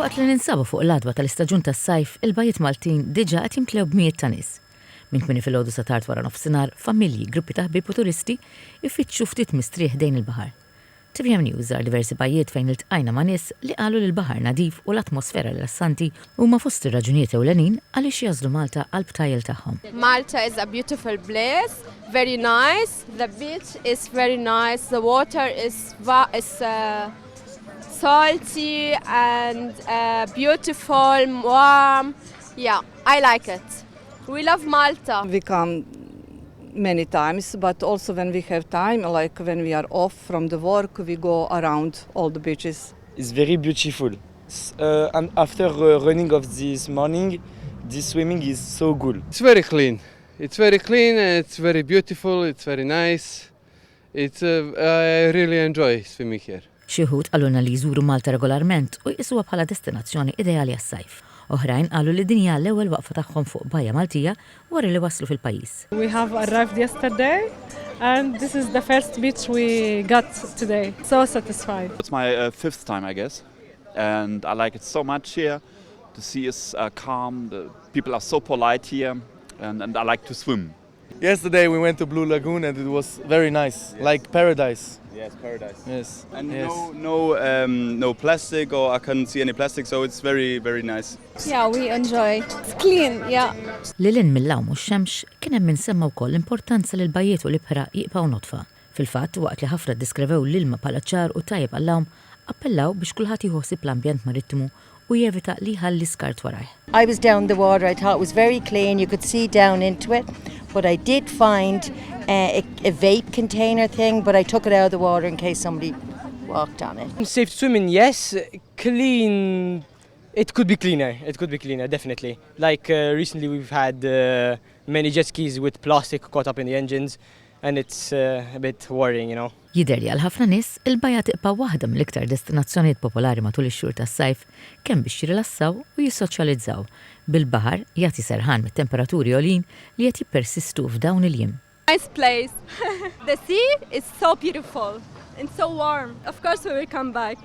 Waqt li ninsabu fuq l-adwa tal-istaġun tas-sajf, il-bajiet Maltin diġà qed jimtlew b'mijiet ta' nies. Minn kmieni filgħodu sa tard wara nofsinhar, familji, gruppi ta' ħbieb u turisti jfittxu ftit mistrieħ dejn il-baħar. TVM News żar diversi bajiet fejn iltqajna ma' nies li qalu li l-baħar nadif u l-atmosfera rilassanti huma fost ir-raġunijiet ewlenin għaliex jażlu Malta għall-btajjel tagħhom. Malta is a beautiful place, very nice. The beach is very nice. The water is salty and beautiful, warm. Yeah, I like it. We love Malta. We come many times, but also when we have time, like when we are off from the work, we go around all the beaches. It's very beautiful. And after running of this morning, this swimming is so good. It's very clean. It's very clean, it's very beautiful, it's very nice. I really enjoy swimming here. Xi wħud qalulna li jżuru Malta regolarment u jqisuha bħala destinazzjoni ideali għas-sajf. Oħrajn qalu li din hija l-ewwel waqfa tagħhom fuq bajja Maltija wara li waslu fil-pajjiż. We have arrived yesterday and this is the first beach we got today. So satisfied. It's my fifth time, I guess, and I like it so much here. The sea is calm, the people are so polite here, and I like to swim. Yesterday we went to Blue Lagoon and it was very nice, like paradise. Yes, paradise. Yes. And yes. no plastic, or I couldn't see any plastic, so it's very, very nice. Yeah, we enjoy. It's clean, yeah. Lilin mill-lawm u x-xemx kien hemm insemma wkoll l-importanza li l-bajiet u l-ibħra jibqgħu notfa. Fil-fatt waqt li ħafna ddeskrivew l-ilma bħala ċar u tajjeb għall-lawm, appellaw biex kulħadd jħossib l-ambjent marittimu u jevita li ħalli skart warajh. I was down the water, I thought it was very clean, you could see down into it, but I did find a vape container thing, but I took it out of the water in case somebody walked on it. Safe swimming, yes. Clean, it could be cleaner, definitely. Like recently we've had many jet skis with plastic caught up in the engines, and it's a bit worrying, you know. Jidher li għal ħafna nies il-bajja tibqa' waħda mill-iktar destinazzjonijiet popolari matul ix-xhur tas-sajf kemm biex jirrilassaw u jissoċjalizzaw. Bil-baħar jagħti serħan mit-temperaturi għolin li qed jippersistu f'dawn il-jiem. Nice place. The sea is so beautiful and so warm. Of course we will come back.